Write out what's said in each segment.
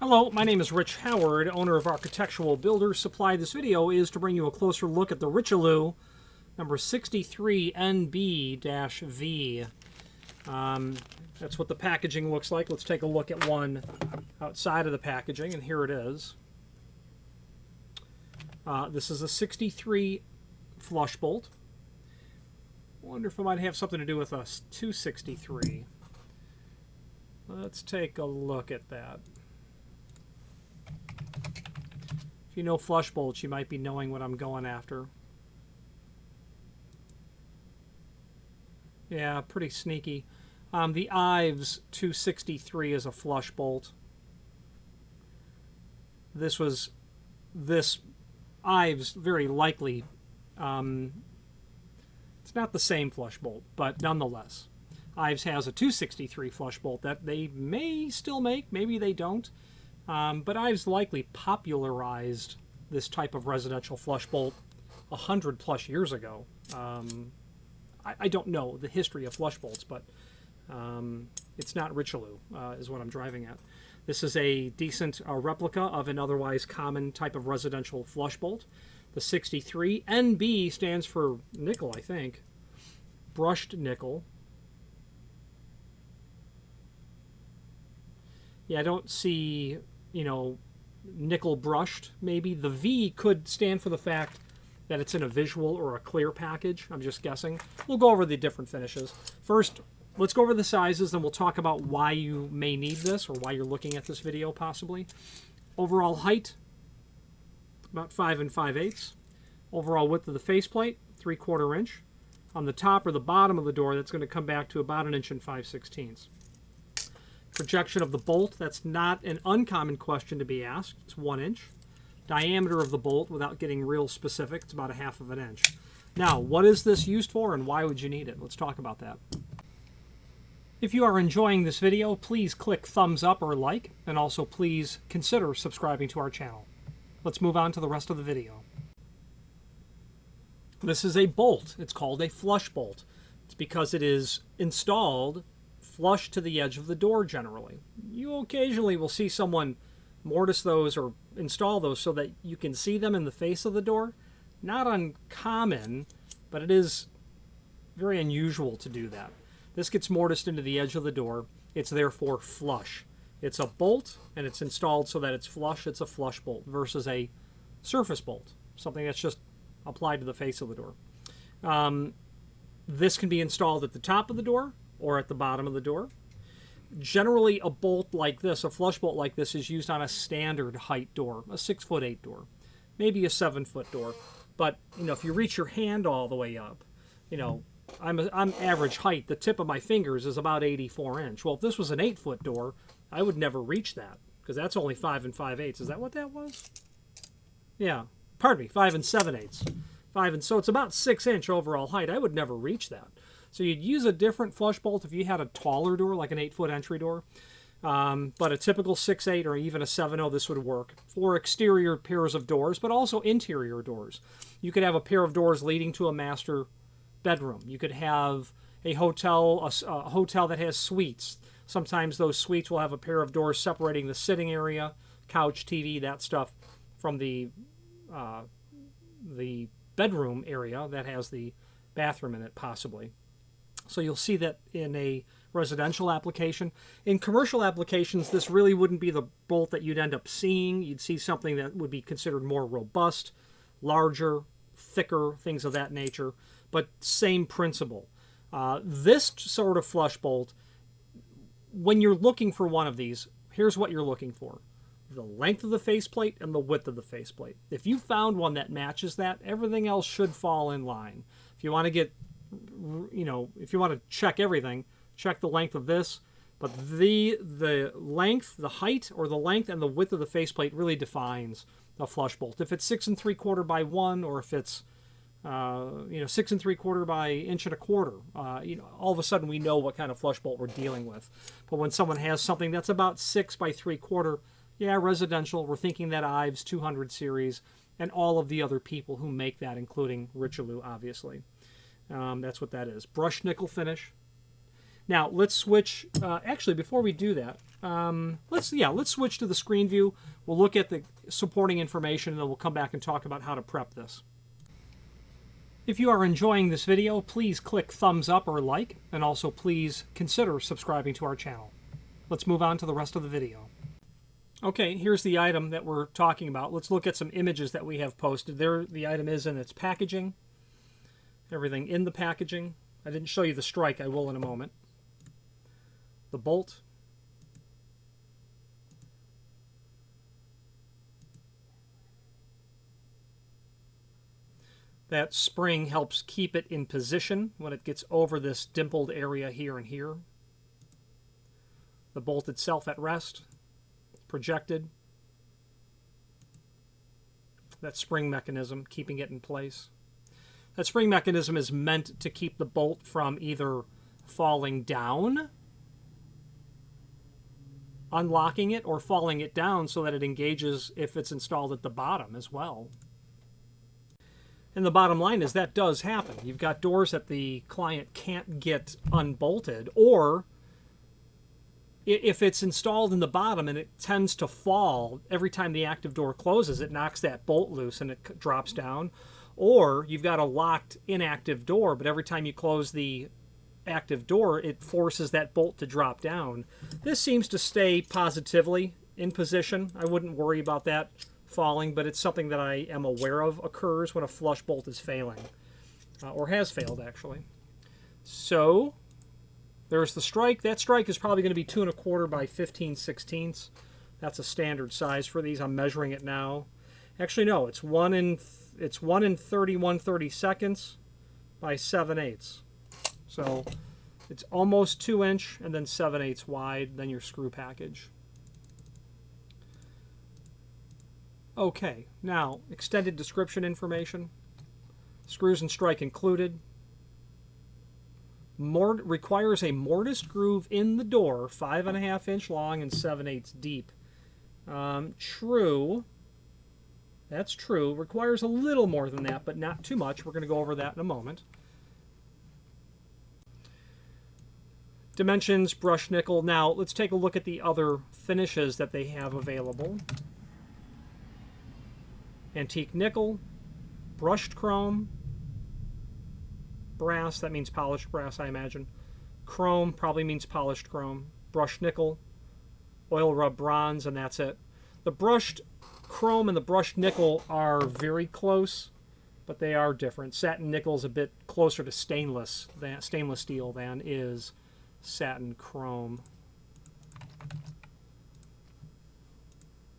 Hello, my name is Rich Howard, owner of Architectural Builders Supply. This video is to bring you a closer look at the Richelieu number 63NB-V. That's what the packaging looks like. Let's take a look at one outside of the packaging, and here it is. This is a 63 flush bolt. Wonder if it might have something to do with a 263. Let's take a look at that. If you know flush bolts, you might be knowing what I'm going after. Yeah, pretty sneaky. The Ives 263 is a flush bolt. This Ives very likely, it's not the same flush bolt, but nonetheless. Ives has a 263 flush bolt that they may still make, maybe they don't. But Ives likely popularized this type of residential flush bolt 100+ years ago. I don't know the history of flush bolts, but it's not Richelieu, is what I'm driving at. This is a decent replica of an otherwise common type of residential flush bolt. The 63 NB stands for nickel, I think. Brushed nickel. Yeah, I don't see, nickel brushed, maybe. The V could stand for the fact that it's in a visual or a clear package. I'm just guessing. We'll go over the different finishes. First, let's go over the sizes, then we'll talk about why you may need this or why you're looking at this video, possibly. Overall height, about 5 5/8. Overall width of the faceplate, 3/4 inch. On the top or the bottom of the door, that's going to come back to about 1 5/16 inches. Projection of the bolt, that's not an uncommon question to be asked. It's 1 inch. Diameter of the bolt, without getting real specific, it's about 1/2 inch. Now, what is this used for and why would you need it? Let's talk about that. If you are enjoying this video, please click thumbs up or like, and also please consider subscribing to our channel. Let's move on to the rest of the video. This is a bolt. It's called a flush bolt. It's because it is installed flush to the edge of the door generally. You occasionally will see someone mortise those or install those so that you can see them in the face of the door. Not uncommon, but it is very unusual to do that. This gets mortised into the edge of the door. It's therefore flush. It's a bolt and it's installed so that it's flush. It's a flush bolt versus a surface bolt, something that's just applied to the face of the door. This can be installed at the top of the door or at the bottom of the door. Generally, a bolt like this, a flush bolt like this, is used on a standard height door, a 6'8" door, maybe a 7-foot door. But if you reach your hand all the way up, I'm average height. The tip of my fingers is about 84 inch. Well, if this was an 8-foot door, I would never reach that because that's only 5 5/8. Is that what that was? Yeah, pardon me, 5 7/8. So it's about 6 inch overall height. I would never reach that. So you'd use a different flush bolt if you had a taller door, like an 8-foot entry door. But a typical 6'8" or even a 7'0", this would work for exterior pairs of doors, but also interior doors. You could have a pair of doors leading to a master bedroom. You could have a hotel that has suites. Sometimes those suites will have a pair of doors separating the sitting area, couch, TV, that stuff, from the bedroom area that has the bathroom in it, possibly. So you'll see that in a residential application. In commercial applications, this really wouldn't be the bolt that you'd end up seeing. You'd see something that would be considered more robust, larger, thicker, things of that nature, but same principle. This sort of flush bolt, when you're looking for one of these, here's what you're looking for: the length of the faceplate and the width of the faceplate. If you found one that matches that, everything else should fall in line. If you want to get if you want to check everything, check the length of this. But the length, the height, or the length and the width of the faceplate really defines a flush bolt. If it's 6 3/4 by 1, or if it's 6 3/4 by 1 1/4, all of a sudden we know what kind of flush bolt we're dealing with. But when someone has something that's about 6 by 3/4, yeah, residential, we're thinking that Ives 200 series and all of the other people who make that, including Richelieu, obviously. That's what that is. Brushed nickel finish. Now let's switch. Actually, before we do that, let's switch to the screen view. We'll look at the supporting information, and then we'll come back and talk about how to prep this. If you are enjoying this video, please click thumbs up or like, and also please consider subscribing to our channel. Let's move on to the rest of the video. Okay, here's the item that we're talking about. Let's look at some images that we have posted. There, the item is in its packaging. Everything in the packaging. I didn't show you the strike. I will in a moment. The bolt. That spring helps keep it in position when it gets over this dimpled area here and here. The bolt itself at rest, projected. That spring mechanism, keeping it in place. That spring mechanism is meant to keep the bolt from either falling down, unlocking it, or falling it down so that it engages if it's installed at the bottom as well. And the bottom line is that does happen. You've got doors that the client can't get unbolted, or if it's installed in the bottom and it tends to fall every time the active door closes, it knocks that bolt loose and it drops down. Or you've got a locked inactive door, but every time you close the active door, it forces that bolt to drop down. This seems to stay positively in position. I wouldn't worry about that falling, but it's something that I am aware of occurs when a flush bolt is failing, or has failed actually. So there's the strike. That strike is probably going to be 2 1/4 by 15/16. That's a standard size for these. I'm measuring it now. Actually, no, it's 1 in 31/32 by 7/8. So it's almost 2 inch and then 7/8 wide, then your screw package. Okay, now extended description information. Screws and strike included. Requires a mortised groove in the door, 5.5 inch long and 7/8 deep. True. That's true. Requires a little more than that, but not too much. We're going to go over that in a moment. Dimensions, brushed nickel. Now, let's take a look at the other finishes that they have available. Antique nickel, brushed chrome, brass, that means polished brass, I imagine. Chrome probably means polished chrome. Brushed nickel, oil rub bronze, and that's it. The brushed chrome and the brushed nickel are very close, but they are different. Satin nickel is a bit closer to stainless steel than is satin chrome.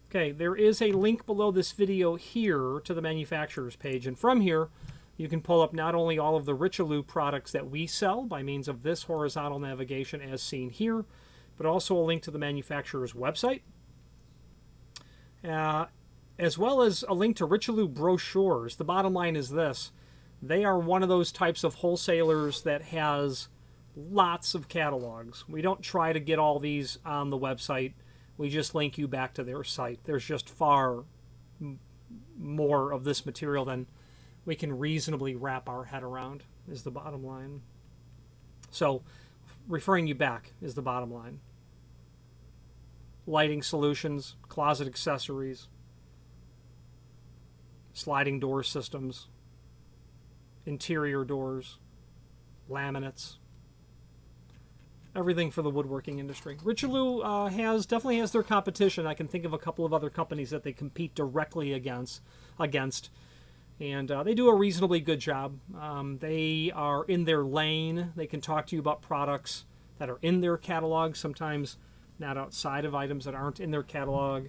Okay, there is a link below this video here to the manufacturer's page, and from here you can pull up not only all of the Richelieu products that we sell by means of this horizontal navigation as seen here, but also a link to the manufacturer's website, as well as a link to Richelieu brochures. The bottom line is this: they are one of those types of wholesalers that has lots of catalogs. We don't try to get all these on the website. We just link you back to their site. There's just far more of this material than we can reasonably wrap our head around, is the bottom line. So, referring you back is the bottom line. Lighting solutions, closet accessories, sliding door systems, interior doors, laminates, everything for the woodworking industry. Richelieu definitely has their competition. I can think of a couple of other companies that they compete directly against, and they do a reasonably good job. They are in their lane. They can talk to you about products that are in their catalog, sometimes not outside of items that aren't in their catalog.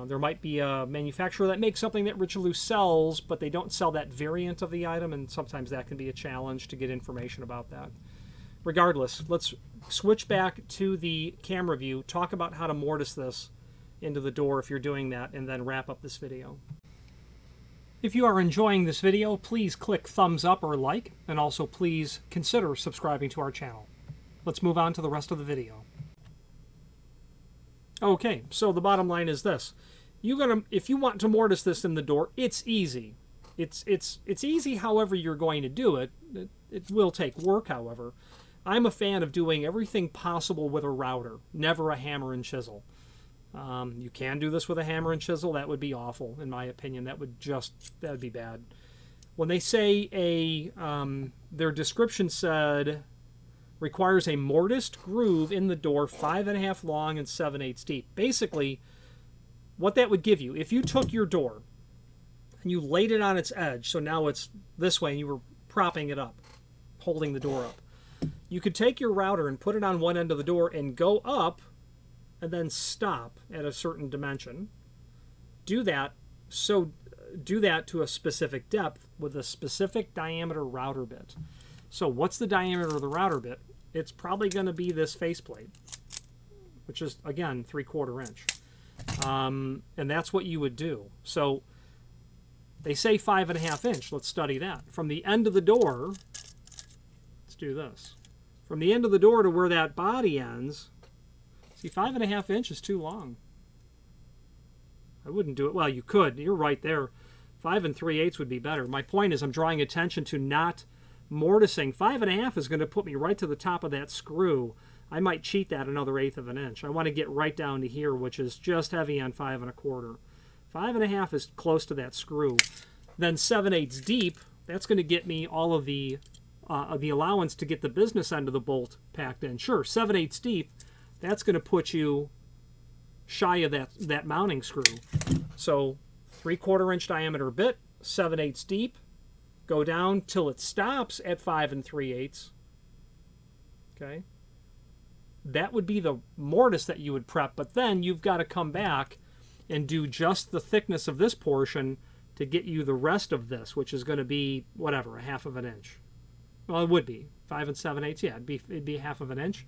There might be a manufacturer that makes something that Richelieu sells, but they don't sell that variant of the item, and sometimes that can be a challenge to get information about that. Regardless, let's switch back to the camera view, talk about how to mortise this into the door if you're doing that, and then wrap up this video. If you are enjoying this video, please click thumbs up or like, and also please consider subscribing to our channel. Let's move on to the rest of the video. Okay, so the bottom line is this. If you want to mortise this in the door, it's easy. It's easy however you're going to do it. It will take work, however. I'm a fan of doing everything possible with a router, never a hammer and chisel. You can do this with a hammer and chisel. That would be awful, in my opinion. That would be bad. When they say their description said, requires a mortised groove in the door 5.5 long and 7/8 deep. Basically, what that would give you, if you took your door and you laid it on its edge, so now it's this way and you were propping it up, holding the door up, you could take your router and put it on one end of the door and go up and then stop at a certain dimension. Do that to a specific depth with a specific diameter router bit. So what's the diameter of the router bit? It's probably going to be this faceplate, which is, again, 3/4 inch. And that's what you would do. So they say 5.5 inch. Let's study that. From the end of the door, let's do this. From the end of the door to where that body ends, see, 5.5 inch is too long. I wouldn't do it. Well, you could. You're right there. 5 3/8 would be better. My point is I'm drawing attention to not mortising. 5.5 is going to put me right to the top of that screw. I might cheat that another 1/8 of an inch. I want to get right down to here, which is just heavy on 5 1/4. 5.5 is close to that screw. Then 7/8 deep, that's going to get me all of the allowance to get the business end of the bolt packed in. Sure, 7/8 deep, that's going to put you shy of that mounting screw. So 3/4 inch diameter bit, 7/8 deep, go down till it stops at 5 3/8. Okay, that would be the mortise that you would prep, but then you've got to come back and do just the thickness of this portion to get you the rest of this, which is going to be whatever, 1/2 inch. Well, it would be 5 7/8. Yeah, it'd be 1/2 inch,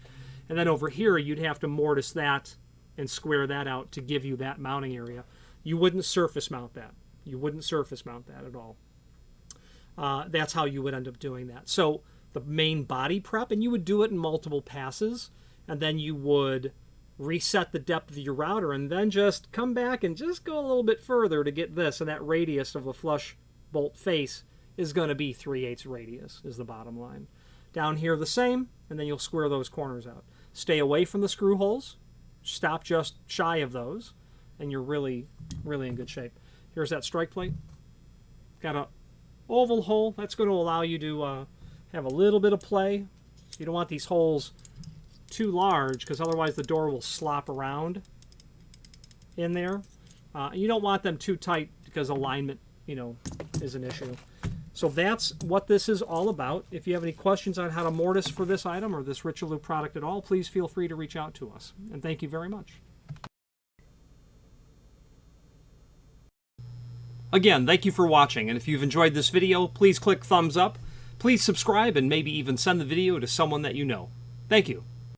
and then over here you'd have to mortise that and square that out to give you that mounting area. You wouldn't surface mount that. You wouldn't surface mount that at all. That's how you would end up doing that. So the main body prep, and you would do it in multiple passes, and then you would reset the depth of your router and then just come back and just go a little bit further to get this, and that radius of the flush bolt face is going to be 3/8 radius is the bottom line. Down here the same, and then you'll square those corners out. Stay away from the screw holes. Stop just shy of those, and you're really, really in good shape. Here's that strike plate. Got a oval hole. That's going to allow you to have a little bit of play. You don't want these holes too large because otherwise the door will slop around in there. You don't want them too tight because alignment, is an issue. So that's what this is all about. If you have any questions on how to mortise for this item or this Richelieu product at all, please feel free to reach out to us. And thank you very much. Again, thank you for watching, and if you've enjoyed this video, please click thumbs up. Please subscribe and maybe even send the video to someone that you know. Thank you.